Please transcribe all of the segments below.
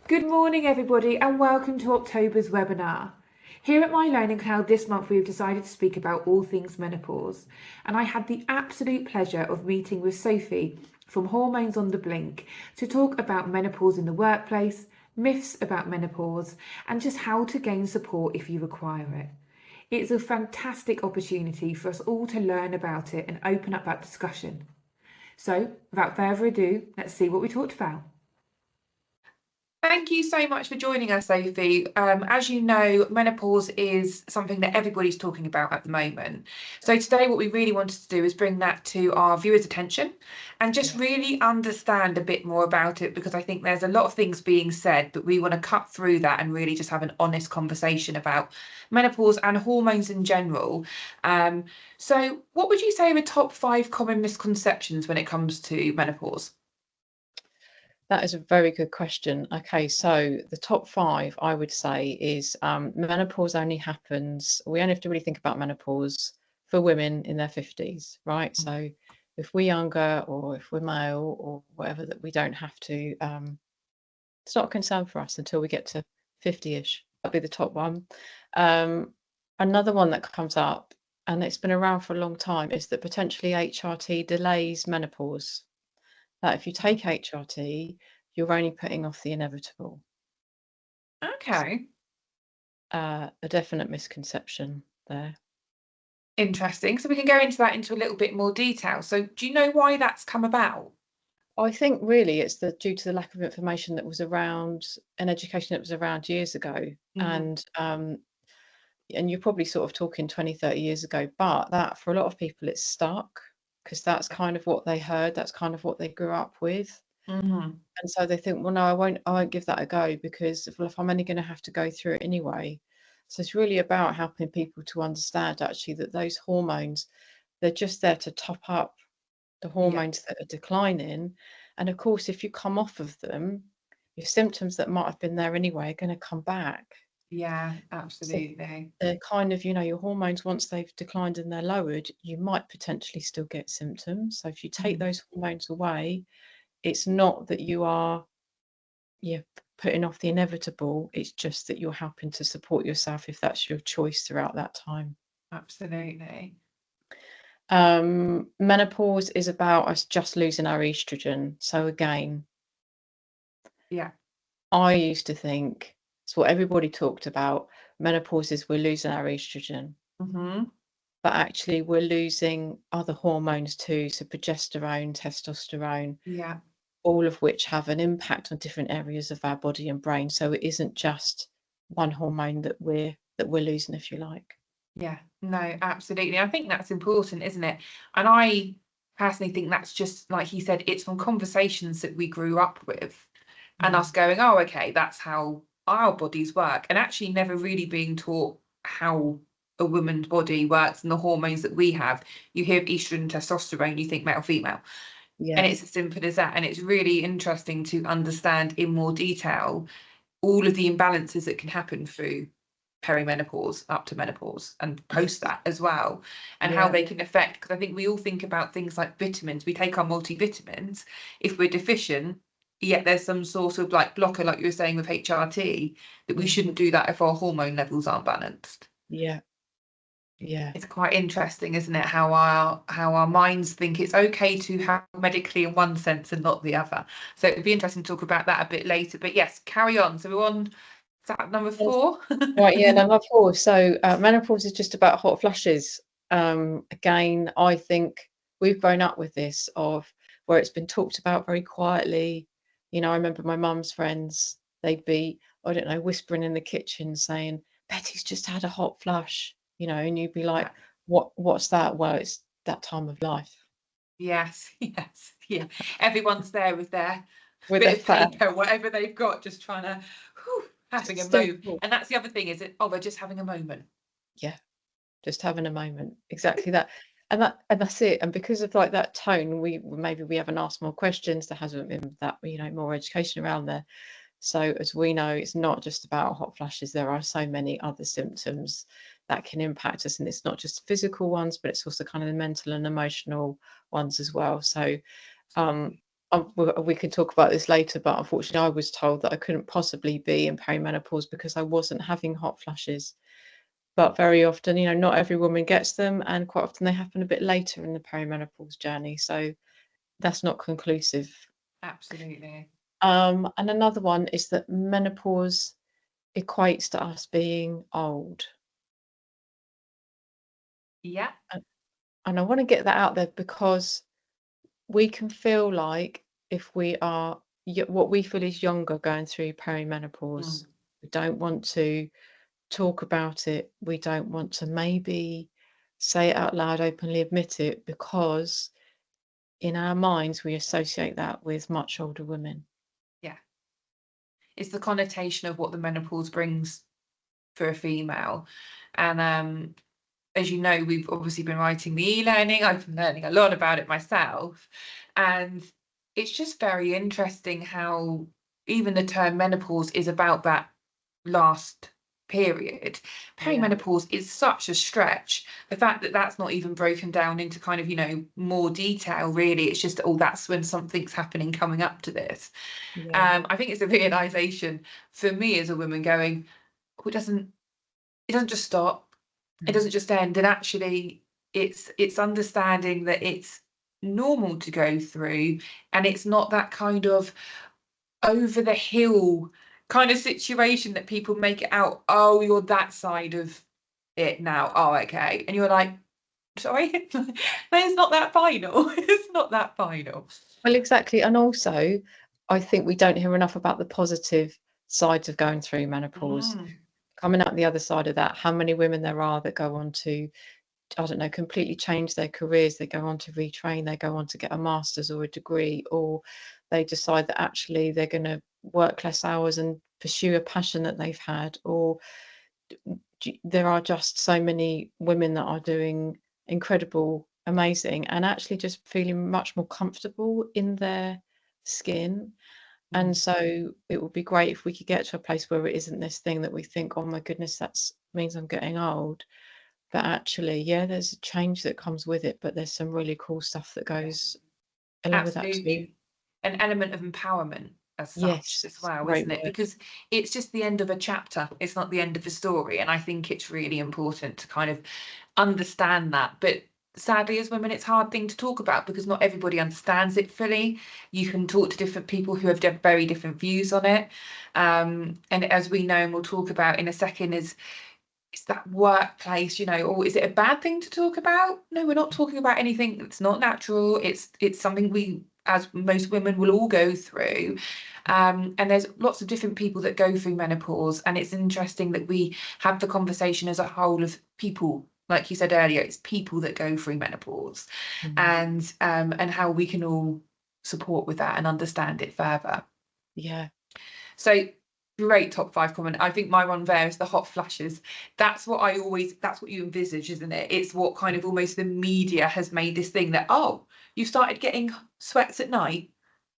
Good morning, everybody, and welcome to October's webinar. Here at My Learning Cloud this month, we've decided to speak about all things menopause, and I had the absolute pleasure of meeting with Sophie from Hormones on the Blink to talk about menopause in the workplace, myths about menopause, and just how to gain support if you require it. It's a fantastic opportunity for us all to learn about it and open up that discussion. So, without further ado, let's see what we talked about. Thank you so much for joining us, Sophie. As you know, menopause is something that everybody's talking about at the moment. So today what we really wanted to do is bring that to our viewers' attention and just really understand a bit more about it, because I think there's a lot of things being said, but we want to cut through that and really just have an honest conversation about menopause and hormones in general. So what would you say are the top 5 common misconceptions when it comes to menopause? That is a very good question. Okay, so the top 5 I would say is menopause only happens, we only have to really think about menopause for women in their 50s, right? So if we're younger or if we're male or whatever, that we don't have to, it's not a concern for us until we get to 50-ish. That'd be the top one. Another one that comes up, and it's been around for a long time, is that potentially HRT delays menopause. That if you take HRT, you're only putting off the inevitable. Okay. A definite misconception there. Interesting. So we can go into that into a little bit more detail. So do you know why that's come about? I think really it's due to the lack of information that was around and education that was around years ago. And you're probably sort of talking 20, 30 years ago, but that for a lot of people it's stuck because that's kind of what they heard, that's kind of what they grew up with. And so they think, well, no, I won't give that a go because if I'm only going to have to go through it anyway. So it's really about helping people to understand actually that those hormones, they're just there to top up the hormones that are declining. And of course, if you come off of them, your symptoms that might have been there anyway are going to come back. Yeah, absolutely. So they're kind of, your hormones, once they've declined and they're lowered, you might potentially still get symptoms. So if you take those hormones away, it's not that you are putting off the inevitable, it's just that you're helping to support yourself if that's your choice throughout that time. Absolutely. Menopause is about us just losing our estrogen. So again, I used to think it's what everybody talked about. Menopause is we're losing our estrogen. But actually we're losing other hormones too, so progesterone, testosterone, all of which have an impact on different areas of our body and brain. So it isn't just one hormone that we're losing, if you like. Yeah, no, absolutely. I think that's important, isn't it? And I personally think that's just, like he said, it's from conversations that we grew up with and us going, oh, okay, that's how our bodies work, and actually never really being taught how a woman's body works and the hormones that we have. You hear estrogen, testosterone, you think male, female. And it's as simple as that. And it's really interesting to understand in more detail all of the imbalances that can happen through perimenopause up to menopause and post that as well, and how they can affect, because I think we all think about things like vitamins. We take our multivitamins if we're deficient, yet there's some sort of like blocker, like you were saying with HRT, that we shouldn't do that if our hormone levels aren't balanced. It's quite interesting, isn't it, how our minds think it's okay to have medically in one sense and not the other. So it'd be interesting to talk about that a bit later, but yes, carry on. So we're on number 4. Right, number 4. So menopause is just about hot flushes. Again, I think we've grown up with this, of where it's been talked about very quietly. I remember my mum's friends, they'd be, I don't know, whispering in the kitchen saying, Betty's just had a hot flush, and you'd be like, what's that? Well, it's that time of life. Yes. Everyone's there with their bit of paper, whatever they've got, just trying to having a moment. And that's the other thing, is it? Oh, they're just having a moment. Yeah, just having a moment. Exactly that. And that's it. And because of like that tone, we haven't asked more questions. There hasn't been that more education around there. So as we know, it's not just about hot flushes. There are so many other symptoms that can impact us, and it's not just physical ones, but it's also kind of the mental and emotional ones as well. So we can talk about this later, but unfortunately I was told that I couldn't possibly be in perimenopause because I wasn't having hot flashes. But very often, not every woman gets them, and quite often they happen a bit later in the perimenopause journey. So that's not conclusive. Absolutely. And another one is that menopause equates to us being old. Yeah. And I want to get that out there because we can feel like if we are what we feel is younger going through perimenopause, we don't want to talk about it. We don't want to maybe say it out loud, openly admit it, because in our minds we associate that with much older women. Yeah. It's the connotation of what the menopause brings for a female. And as you know, we've obviously been writing the e-learning. I've been learning a lot about it myself. And it's just very interesting how even the term menopause is about that last period. Perimenopause is such a stretch. The fact that that's not even broken down into kind of, more detail, really, it's just, oh, that's when something's happening coming up to this. I think it's a realization for me as a woman going, oh, it doesn't just stop. It doesn't just end. And actually it's understanding that it's normal to go through, and it's not that kind of over the hill kind of situation that people make it out. Oh, you're that side of it now. Oh, okay. And you're like, sorry, it's not that final. It's not that final. Well, exactly. And also, I think we don't hear enough about the positive sides of going through menopause. Coming out the other side of that, how many women there are that go on to, I don't know, completely change their careers. They go on to retrain, they go on to get a master's or a degree, or they decide that actually they're going to work less hours and pursue a passion that they've had. Or there are just so many women that are doing incredible, amazing, and actually just feeling much more comfortable in their skin. And so it would be great if we could get to a place where it isn't this thing that we think, oh my goodness, that means I'm getting old. But actually, yeah, there's a change that comes with it, but there's some really cool stuff that goes along with that too. Absolutely. An element of empowerment as such Yes, as well, great isn't it? word. Because it's just the end of a chapter. It's not the end of the story. And I think it's really important to kind of understand that. But sadly, as women, it's a hard thing to talk about because not everybody understands it fully. You can talk to different people who have very different views on it. And as we know, and we'll talk about in a second, is that workplace, or is it a bad thing to talk about? No, we're not talking about anything that's not natural. It's something we, as most women, will all go through. And there's lots of different people that go through menopause, and it's interesting that we have the conversation as a whole of people. Like you said earlier, it's people that go through menopause, and how we can all support with that and understand it further. Yeah. So great top 5 comment. I think my one there is the hot flashes. That's what you envisage, isn't it? It's what kind of almost the media has made this thing that, oh, you started getting sweats at night,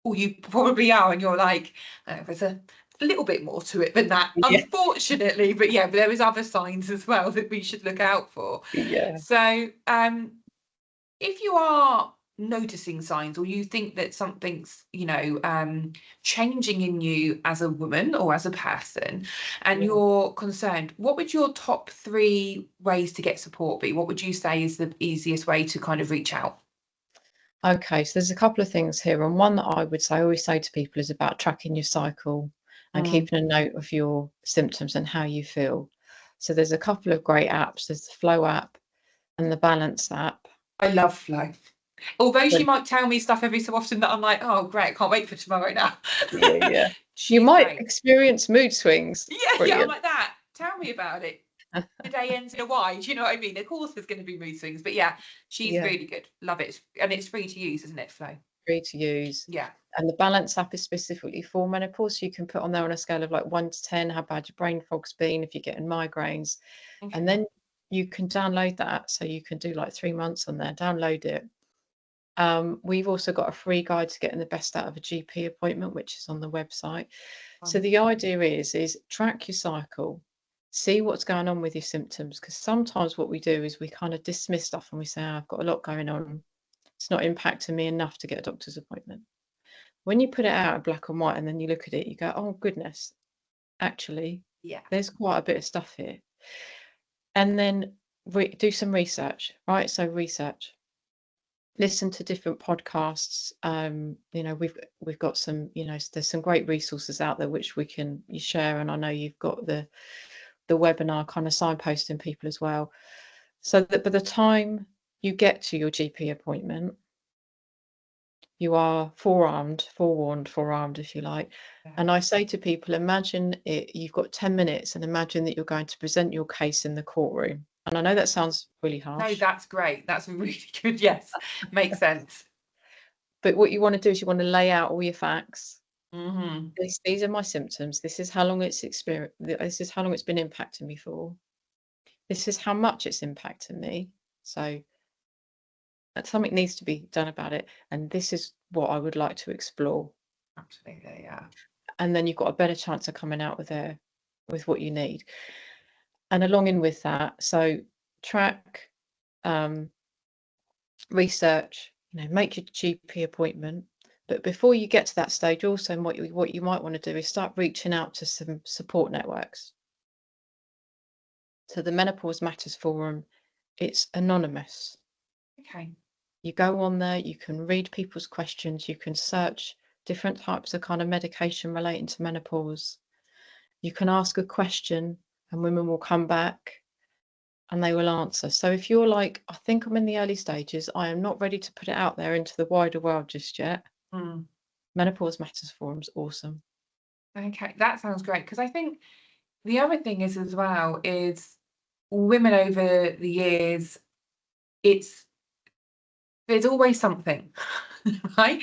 or you probably are, and you're like, there's a little bit more to it than that, unfortunately. But there is other signs as well that we should look out for. So if you are noticing signs, or you think that something's changing in you as a woman or as a person, and you're concerned, what would your top 3 ways to get support be? What would you say is the easiest way to kind of reach out? Okay, so there's a couple of things here, and one that I always say to people is about tracking your cycle and keeping a note of your symptoms and how you feel. So there's a couple of great apps. There's the Flow app and the Balance app. I love Flow. Although she might tell me stuff every so often that I'm like, oh great, can't wait for tomorrow now. You might experience mood swings. I'm like that. Tell me about it. The day ends in a Y, do you know what I mean? Of course there's going to be mood swings, but she's really good. Love it. And it's free to use, isn't it, Flow? Free to use. Yeah. And the Balance app is specifically for menopause, so you can put on there on a scale of like 1 to 10 how bad your brain fog's been, if you're getting migraines. And then you can download that, so you can do like 3 months on there. Download it. We've also got a free guide to getting the best out of a GP appointment, which is on the website. So the idea is track your cycle, see what's going on with your symptoms, because sometimes what we do is we kind of dismiss stuff and we say, oh, I've got a lot going on. It's not impacting me enough to get a doctor's appointment. when you put it out in black and white and then you look at it, you go, oh goodness, actually, Yeah. there's quite a bit of stuff here. And then do some research, right? So research, listen to different podcasts. We've got some, there's some great resources out there which you share, and I know you've got the webinar kind of signposting people as well, so that by the time you get to your GP appointment, you are forewarned, if you like. Yeah. And I say to people, imagine you've got 10 minutes and imagine that you're going to present your case in the courtroom. And I know that sounds really harsh. No, that's great. That's really good. Yes, makes sense. But what you want to do is you want to lay out all your facts. Mm-hmm. These are my symptoms. This is how long it's This is how long it's been impacting me for. This is how much it's impacting me. So something needs to be done about it. And this is what I would like to explore. Absolutely, yeah. And then you've got a better chance of coming out with what you need. And along in with that, so track, research, make your GP appointment. But before you get to that stage, also what you might want to do is start reaching out to some support networks. So the Menopause Matters forum, it's anonymous. Okay. You go on there, you can read people's questions, you can search different types of kind of medication relating to menopause. You can ask a question and women will come back and they will answer. So if you're like, I think I'm in the early stages, I am not ready to put it out there into the wider world just yet. Menopause Matters forum's awesome. Okay, that sounds great, because I think the other thing is as well is women over the years, there's always something, right?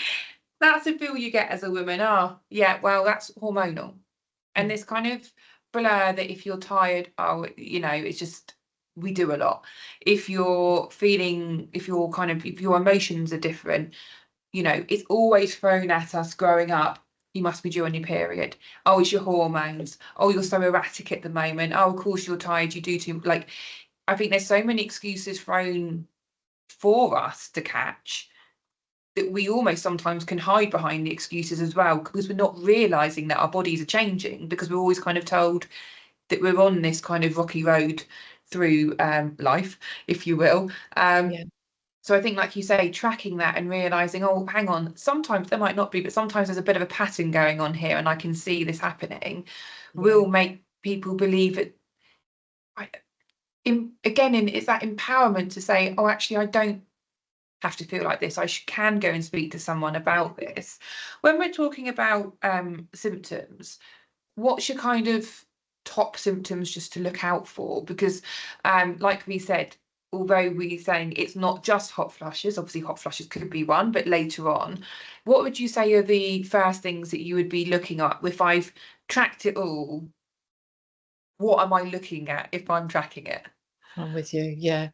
That's a feel you get as a woman. Oh, yeah, well, that's hormonal. And this kind of blur that if you're tired, it's just, we do a lot. If your emotions are different, it's always thrown at us growing up. You must be due on your period. Oh, it's your hormones. Oh, you're so erratic at the moment. Oh, of course you're tired. You do too. Like, I think there's so many excuses thrown for us to catch that we almost sometimes can hide behind the excuses as well, because we're not realizing that our bodies are changing, because we're always kind of told that we're on this kind of rocky road through life, if you will. So I think, like you say, tracking that and realizing, oh, hang on, sometimes there might not be, but sometimes there's a bit of a pattern going on here and I can see this happening, will make people believe it. It's that empowerment to say, oh, actually, I don't have to feel like this. I can go and speak to someone about this. When we're talking about symptoms, what's your kind of top symptoms just to look out for? Because like we said, although we're saying it's not just hot flushes, obviously hot flushes could be one, but later on, what would you say are the first things that you would be looking at? If I've tracked it all, what am I looking at if I'm tracking it? I'm with you, yeah.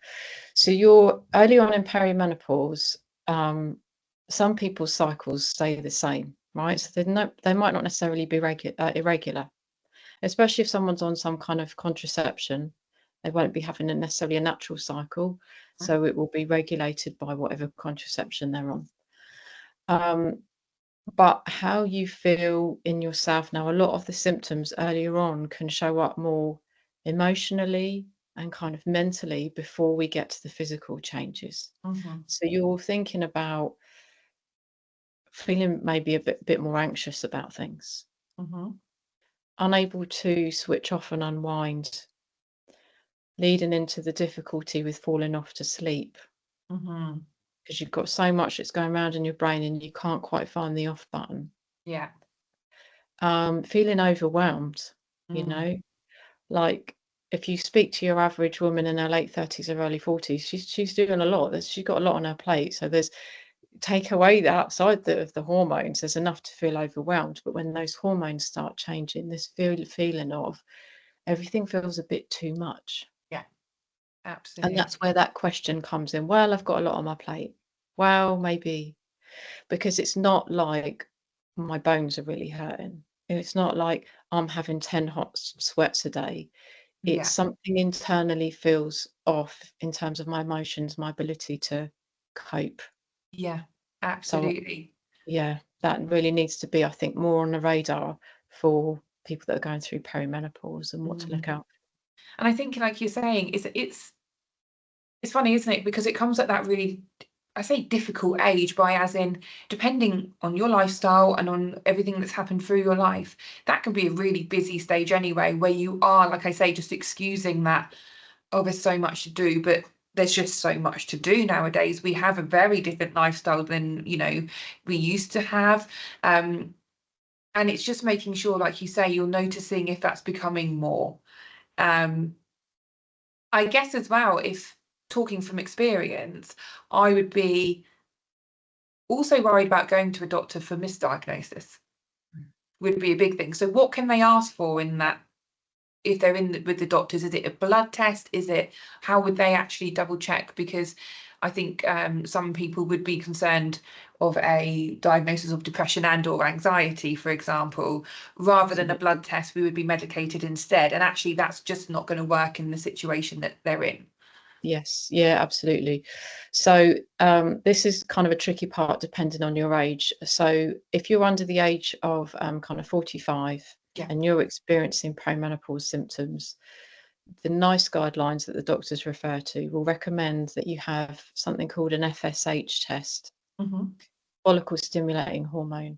So you're early on in perimenopause, some people's cycles stay the same, right? So they might not necessarily be irregular, especially if someone's on some kind of contraception. They won't be having necessarily a natural cycle, so it will be regulated by whatever contraception they're on. But how you feel in yourself now, a lot of the symptoms earlier on can show up more emotionally and kind of mentally before we get to the physical changes. So you're thinking about feeling maybe a bit more anxious about things, unable to switch off and unwind, leading into the difficulty with falling off to sleep, because you've got so much that's going around in your brain and you can't quite find the off button. Yeah. Feeling overwhelmed, like if you speak to your average woman in her late 30s or early 40s, she's doing a lot. She's got a lot on her plate. So take away the outside of the hormones, there's enough to feel overwhelmed. But when those hormones start changing, this feeling of everything feels a bit too much. Yeah, absolutely. And that's where that question comes in. Well, I've got a lot on my plate. Well, maybe, because it's not like my bones are really hurting. It's not like I'm having 10 hot sweats a day. It's something internally feels off in terms of my emotions, my ability to cope. Yeah, absolutely. Yeah, that really needs to be, I think, more on the radar for people that are going through perimenopause and what to look out. And I think, like you're saying, it's funny, isn't it? Because it comes at that really, I say difficult age, by as in, depending on your lifestyle and on everything that's happened through your life, that can be a really busy stage anyway, where you are, like I say, just excusing that, oh, there's so much to do, but there's just so much to do nowadays. We have a very different lifestyle than, we used to have. And it's just making sure, like you say, you're noticing if that's becoming more. I guess as well, if talking from experience, I would be also worried about going to a doctor for misdiagnosis, would be a big thing. So what can they ask for in that? If they're with the doctors, is it a blood test? How would they actually double check? Because I think some people would be concerned of a diagnosis of depression and or anxiety, for example, rather than a blood test, we would be medicated instead. And actually that's just not going to work in the situation that they're in. Yes, yeah, absolutely. So this is kind of a tricky part depending on your age. So if you're under the age of kind of 45 and you're experiencing perimenopause symptoms, the NICE guidelines that the doctors refer to will recommend that you have something called an FSH test, follicle stimulating hormone.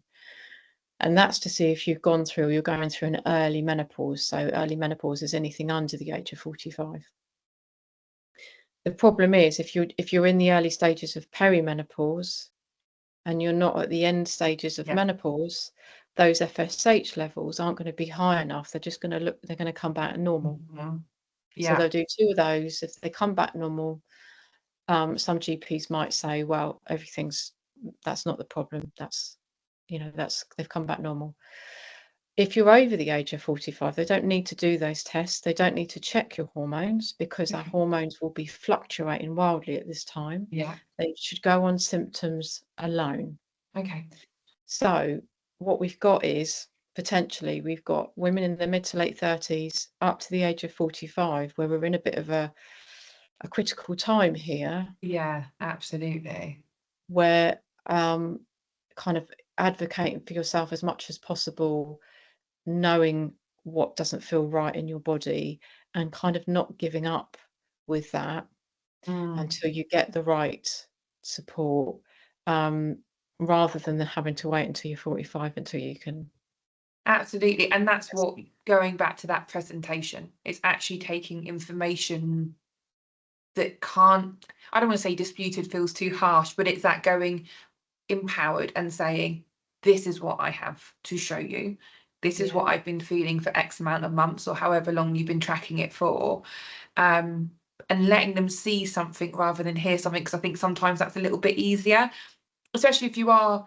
And that's to see if you've gone through or you're going through an early menopause. So early menopause is anything under the age of 45. The problem is if you're in the early stages of perimenopause and you're not at the end stages of menopause, those FSH levels aren't going to be high enough. They're just going to they're going to come back normal. So they'll do 2 of those. If they come back normal, some GPs might say, well, that's not the problem. They've come back normal. If you're over the age of 45, they don't need to do those tests. They don't need to check your hormones because our hormones will be fluctuating wildly at this time. They should go on symptoms alone. Okay. So what we've got is potentially we've got women in their mid to late 30s up to the age of 45, where we're in a bit of a critical time here. Yeah, absolutely. Where kind of advocating for yourself as much as possible, knowing what doesn't feel right in your body and kind of not giving up with that until you get the right support, rather than having to wait until you're 45 until you can. Absolutely. And that's what, going back to that presentation, it's actually taking information that can't, I don't want to say disputed, feels too harsh, but it's that going empowered and saying, this is what I have to show you. This is what I've been feeling for X amount of months or however long you've been tracking it for. And letting them see something rather than hear something, because I think sometimes that's a little bit easier, especially if you are,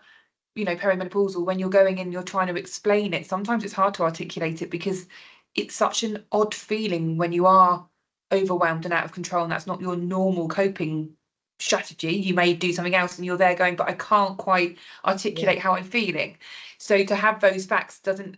perimenopausal. When you're going in, you're trying to explain it. Sometimes it's hard to articulate it because it's such an odd feeling when you are overwhelmed and out of control, and that's not your normal coping strategy. You may do something else and you're there going, but I can't quite articulate how I'm feeling. So to have those facts doesn't,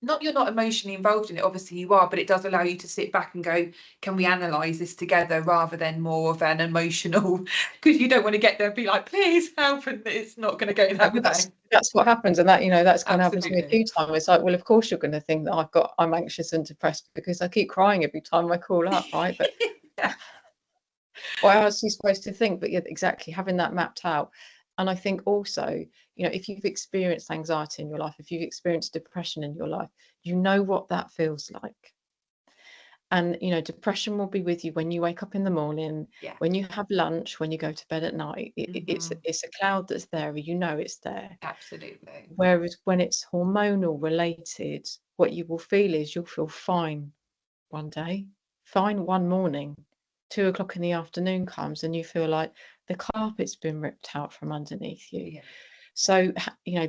not you're not emotionally involved in it, obviously you are, but it does allow you to sit back and go, can we analyze this together, rather than more of an emotional, because you don't want to get there and be like, please help, and it's not going to go that way. That's what happens, and that's kind of happened to me a few times. It's like, well, of course you're going to think that I'm anxious and depressed because I keep crying every time I call up, right? But what else are you supposed to think? But yeah, exactly, having that mapped out. And I think also, if you've experienced anxiety in your life, if you've experienced depression in your life, you know what that feels like. And, depression will be with you when you wake up in the morning, when you have lunch, when you go to bed at night. It's a cloud that's there, it's there. Absolutely. Whereas when it's hormonal related, what you will feel is you'll feel fine one day, fine one morning. 2 o'clock in the afternoon comes and you feel like the carpet's been ripped out from underneath you. So,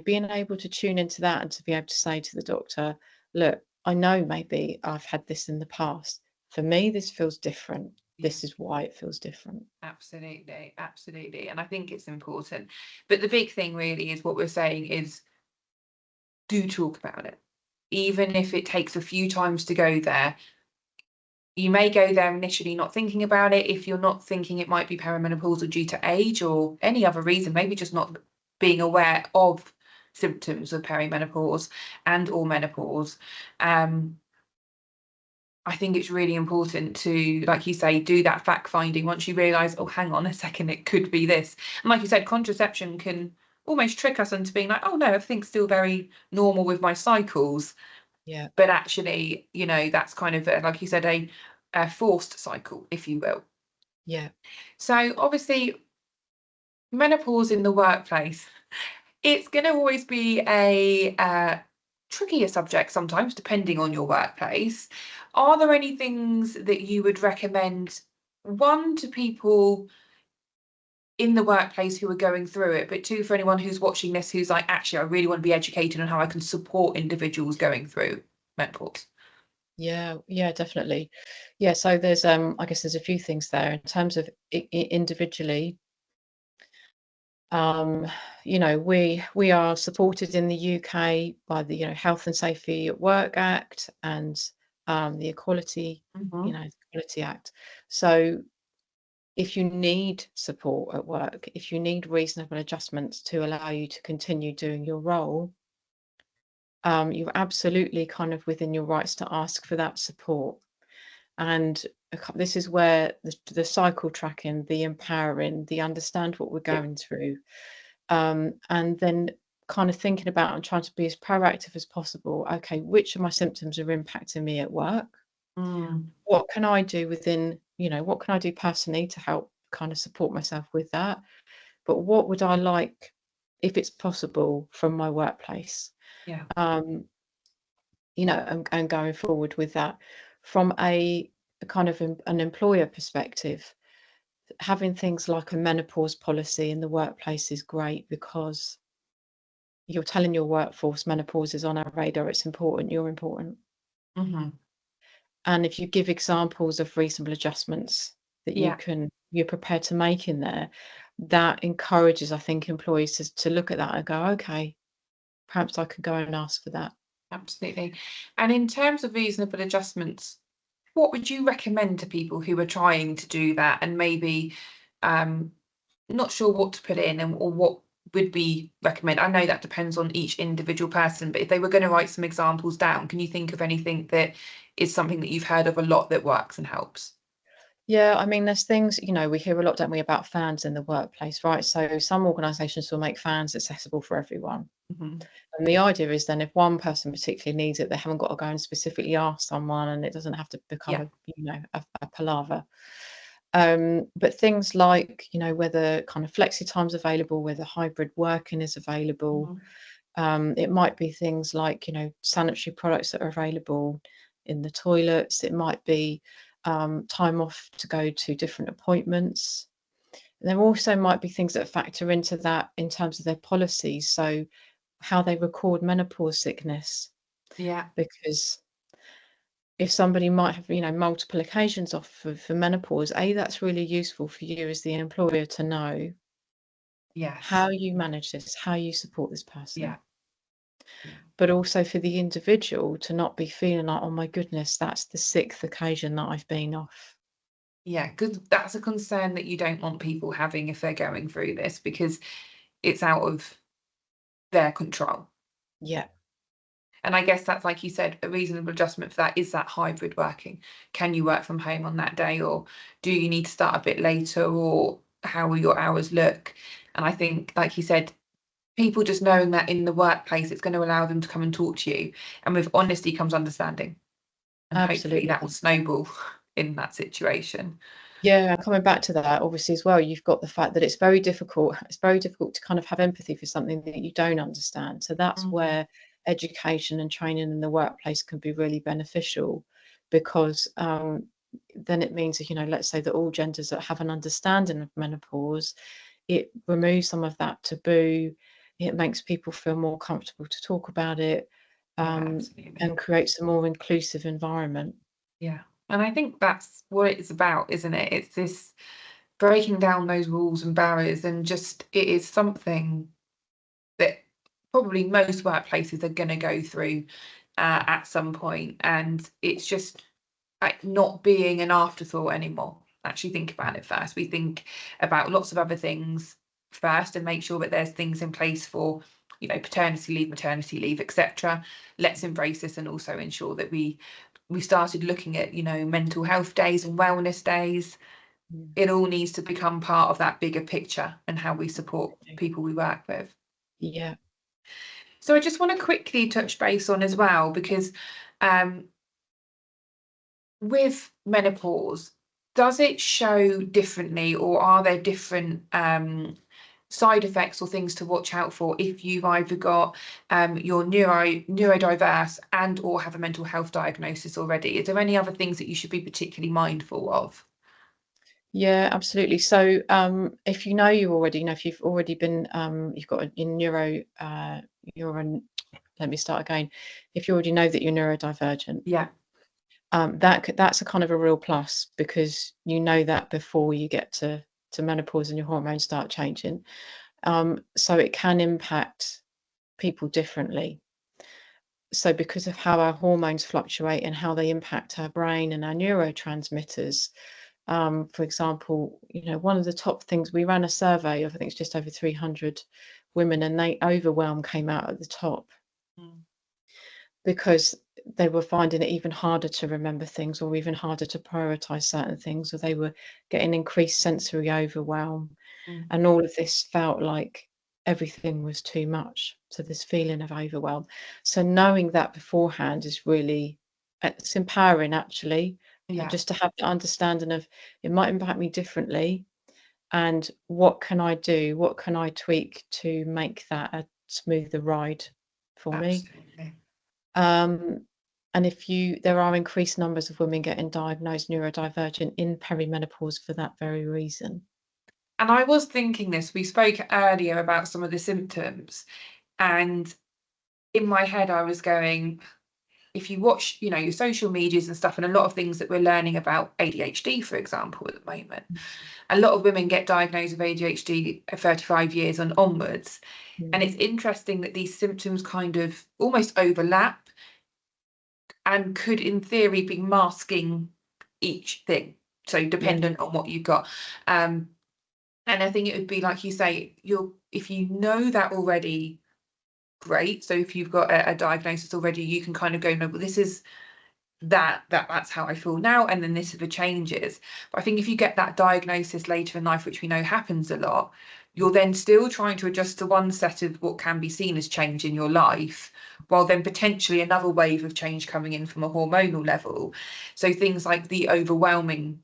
being able to tune into that and to be able to say to the doctor, look, I know maybe I've had this in the past. For me, this feels different. This is why it feels different. Absolutely, absolutely. And I think it's important. But the big thing really is what we're saying is, do talk about it. Even if it takes a few times to go there, you may go there initially not thinking about it. If you're not thinking it might be perimenopausal due to age or any other reason, maybe just not being aware of symptoms of perimenopause and or menopause. I think it's really important to, like you say, do that fact finding once you realise, oh, hang on a second, it could be this. And like you said, contraception can almost trick us into being like, oh no, everything's still very normal with my cycles. Yeah. But actually, you know, that's kind of, like you said, a forced cycle, if you will. Yeah. So obviously, menopause in the workplace, it's going to always be a trickier subject sometimes, depending on your workplace. Are there any things that you would recommend, one, to people in the workplace who are going through it, but two, for anyone who's watching this who's like, actually, I really want to be educated on how I can support individuals going through menopause? Yeah, definitely. Yeah, so there's I guess there's a few things there in terms of individually. You know, we are supported in the UK by the, you know, Health and Safety at Work Act and the Equality, Mm-hmm. you know, Equality Act. So if you need support at work, if you need reasonable adjustments to allow you to continue doing your role, you're absolutely kind of within your rights to ask for that support. And this is where the cycle tracking, the empowering, the understand what we're going through, and then kind of thinking about and trying to be as proactive as possible. Okay, which of my symptoms are impacting me at work? Mm. What can I do within, you know, what can I do personally to help kind of support myself with that? But what would I like, if it's possible, from my workplace? Yeah. Um, you know, and going forward with that from a kind of an employer perspective, having things like a menopause policy in the workplace is great because you're telling your workforce menopause is on our radar, it's important, you're important. Mm-hmm. And if you give examples of reasonable adjustments that Yeah. you're prepared to make in there, that encourages, I think, employees to look at that and go, okay, perhaps I could go and ask for that. Absolutely. And in terms of reasonable adjustments, what would you recommend to people who are trying to do that and maybe not sure what to put in or what would be recommend? I know that depends on each individual person, but if they were going to write some examples down, can you think of anything that is something that you've heard of a lot that works and helps? Yeah, I mean, there's things, you know, we hear a lot, don't we, about fans in the workplace, right? So some organisations will make fans accessible for everyone. Mm-hmm. And the idea is then if one person particularly needs it, they haven't got to go and specifically ask someone, and it doesn't have to become Yeah. a, you know, a palaver. But things like, you know, whether kind of flexi time's available, whether hybrid working is available. Mm-hmm. It might be things like, you know, sanitary products that are available in the toilets. It might be time off to go to different appointments. There also might be things that factor into that in terms of their policies. So how they record menopause sickness, Yeah. because if somebody might have, you know, multiple occasions off for menopause, that's really useful for you as the employer to know Yes. how you manage this, how you support this Yeah. person. Yeah. But also for the individual to not be feeling like, oh my goodness, that's the sixth occasion that I've been off. Yeah, because that's a concern that you don't want people having if they're going through this because it's out of their control. Yeah, And I guess that's, like you said, a reasonable adjustment for that is that hybrid working. Can you work from home on that day, or do you need to start a bit later, or how will your hours look? And I think, like you said, people just knowing that in the workplace, it's going to allow them to come and talk to you. And with honesty comes understanding. And hopefully that will absolutely. snowball in that situation. Yeah, coming back to that, obviously as well, you've got the fact that it's very difficult. It's very difficult to kind of have empathy for something that you don't understand. So that's Mhm. where education and training in the workplace can be really beneficial, because then it means that, you know, let's say that all genders that have an understanding of menopause, it removes some of that taboo. It makes people feel more comfortable to talk about it, Yeah, um, absolutely. and creates a more inclusive environment. Yeah. And I think that's what it's about, isn't it? It's this breaking down those walls and barriers, and just it is something that probably most workplaces are going to go through at some point, and it's just like not being an afterthought anymore. Actually think about it first. We think about lots of other things first and make sure that there's things in place for, you know, paternity leave, maternity leave, etc. Let's embrace this and also ensure that we started looking at, you know, mental health days and wellness days. It all needs to become part of that bigger picture and how we support people we work with. Yeah. So I just want to quickly touch base on as well, because with menopause, does it show differently, or are there different side effects or things to watch out for if you've either got you're neurodiverse and or have a mental health diagnosis already? Is there any other things that you should be particularly mindful of? Yeah, absolutely. So if you know you already know, if you've already been you've got a you're an let me start again. If you already know that you're neurodivergent, Yeah, that's a kind of a real plus, because you know that before you get to menopause and your hormones start changing. So it can impact people differently. So because of how our hormones fluctuate and how they impact our brain and our neurotransmitters, for example, you know, one of the top things, we ran a survey of, I think it's just over 300 women, and overwhelm came out at the top, because they were finding it even harder to remember things, or even harder to prioritize certain things, or they were getting increased sensory overwhelm. And all of this felt like everything was too much. So this feeling of overwhelm. So knowing that beforehand is really, it's empowering, actually, yeah, just to have the understanding of, it might impact me differently, and what can I do? What can I tweak to make that a smoother ride for me? absolutely. Um, and there are increased numbers of women getting diagnosed neurodivergent in perimenopause for that very reason. And I was thinking this, we spoke earlier about some of the symptoms, and in my head I was going, if you watch, you know, your social medias and stuff, and a lot of things that we're learning about ADHD, for example, at the moment, a lot of women get diagnosed with ADHD at 35 years and onwards. And Mm. it's interesting that these symptoms kind of almost overlap and could, in theory, be masking each thing. So Yeah, dependent on what you've got. And I think it would be like you say, if you know that already, great. So if you've got a diagnosis already, you can kind of go, no, well, this is that's how I feel now, and then this are the changes. But I think if you get that diagnosis later in life, which we know happens a lot, you're then still trying to adjust to one set of what can be seen as change in your life, while then potentially another wave of change coming in from a hormonal level. So things like the overwhelming,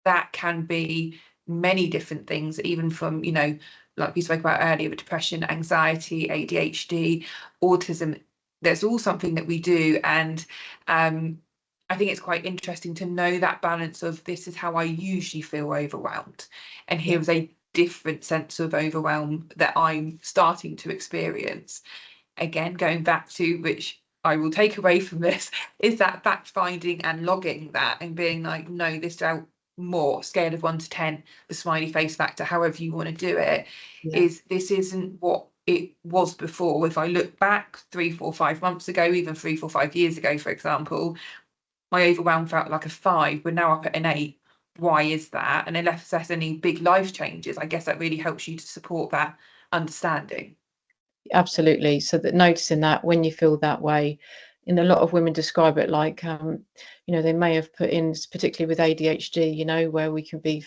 that can be many different things, even from, you know, like we spoke about earlier, with depression, anxiety, ADHD, autism. There's all something that we do, and I think it's quite interesting to know that balance of, this is how I usually feel overwhelmed, and yeah, here's a different sense of overwhelm that I'm starting to experience. Again, going back to, which I will take away from this, is that fact finding and logging that and being like, no, this out more, scale of 1 to 10, the smiley face factor, however you want to do it, yeah. is this isn't what it was before. If I look back 3, 4, 5 months ago, even 3, 4, 5 years ago, for example, my overwhelm felt like a 5. We're now up at an 8. Why is that? And unless there's any big life changes, I guess that really helps you to support that understanding. Absolutely. So that noticing that when you feel that way, and a lot of women describe it like, you know, they may have put in, particularly with ADHD, you know, where we can be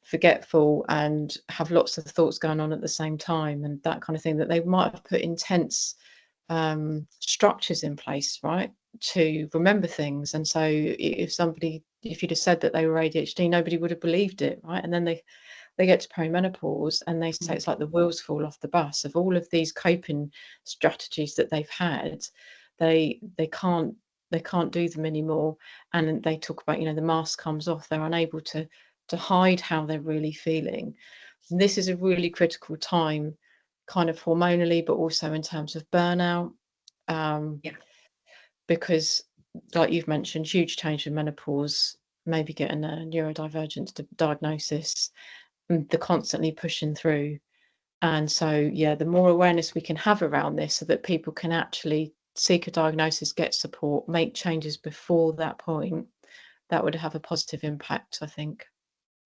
forgetful and have lots of thoughts going on at the same time, and that kind of thing, that they might have put intense structures in place, right, to remember things. And so if you'd have said that they were ADHD, nobody would have believed it, right? And then they get to perimenopause and they say it's like the wheels fall off the bus of all of these coping strategies that they've had. They can't do them anymore, and they talk about, you know, the mask comes off. They're unable to hide how they're really feeling. And this is a really critical time, kind of hormonally, but also in terms of burnout, Yeah. because, like you've mentioned, huge change in menopause, maybe getting a neurodivergence diagnosis, the constantly pushing through. And so, yeah, the more awareness we can have around this, so that people can actually seek a diagnosis, get support, make changes before that point, that would have a positive impact, I think.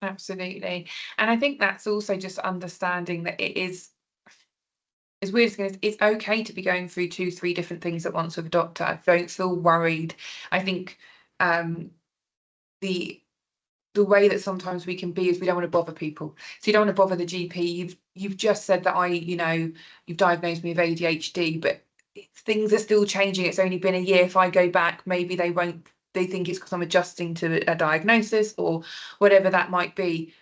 Absolutely. And I think that's also just understanding that it is, as weird as it is, it's okay to be going through 2, 3 different things at once with a doctor. Don't feel worried. I think um, the the way that sometimes we can be is we don't want to bother people. So you don't want to bother the GP. You've just said that you've diagnosed me with ADHD, but things are still changing. It's only been a year. If I go back, maybe they think it's because I'm adjusting to a diagnosis or whatever that might be.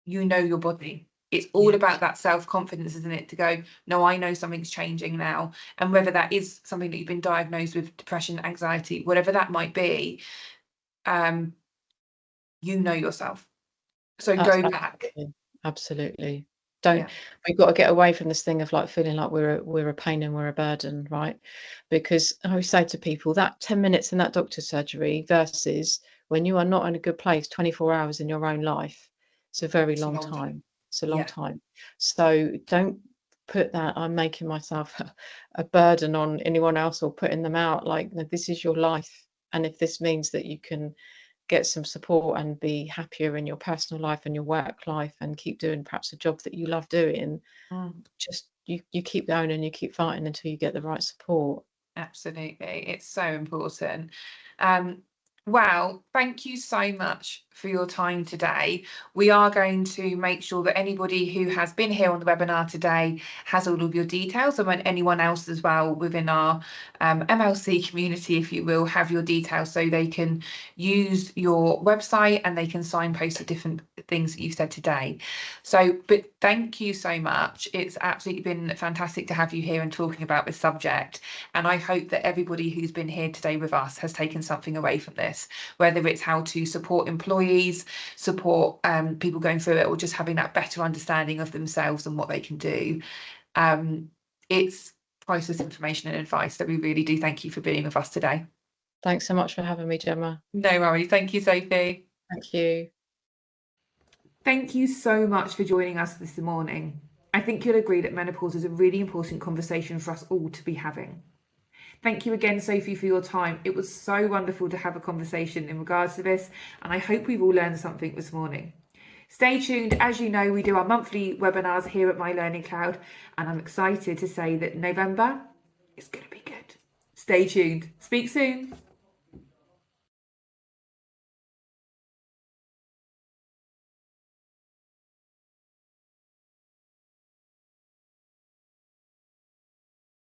You know your body. It's all Yeah. about that self-confidence, isn't it? To go, no, I know something's changing now. And whether that is something that you've been diagnosed with, depression, anxiety, whatever that might be, you know yourself. So go back. Absolutely. Absolutely. Don't Yeah. We've got to get away from this thing of like feeling like we're a pain and we're a burden, right? Because I always say to people that 10 minutes in that doctor's surgery versus when you are not in a good place 24 hours in your own life, it's a very It's a long long time. time. It's a long Yeah. time. So don't put that I'm making myself a burden on anyone else or putting them out. Like, no, this is your life. And if this means that you can get some support and be happier in your personal life and your work life and keep doing perhaps a job that you love doing, Mm. just you keep going and you keep fighting until you get the right support. Absolutely. It's so important. Um, well, thank you so much for your time today. We are going to make sure that anybody who has been here on the webinar today has all of your details, and when anyone else as well within our MLC community, if you will, have your details so they can use your website and they can signpost the different things that you've said today. So, but thank you so much. It's absolutely been fantastic to have you here and talking about this subject. And I hope that everybody who's been here today with us has taken something away from this, whether it's how to support employees, support people going through it, or just having that better understanding of themselves and what they can do. It's priceless information and advice that we really do thank you for being with us today. Thanks so much for having me, Gemma. No worries. Thank you, Sophie. Thank you. Thank you so much for joining us this morning. I think you'll agree that menopause is a really important conversation for us all to be having. Thank you again, Sophie, for your time. It was so wonderful to have a conversation in regards to this, and I hope we've all learned something this morning. Stay tuned. As you know, we do our monthly webinars here at My Learning Cloud, and I'm excited to say that November is going to be good. Stay tuned. Speak soon.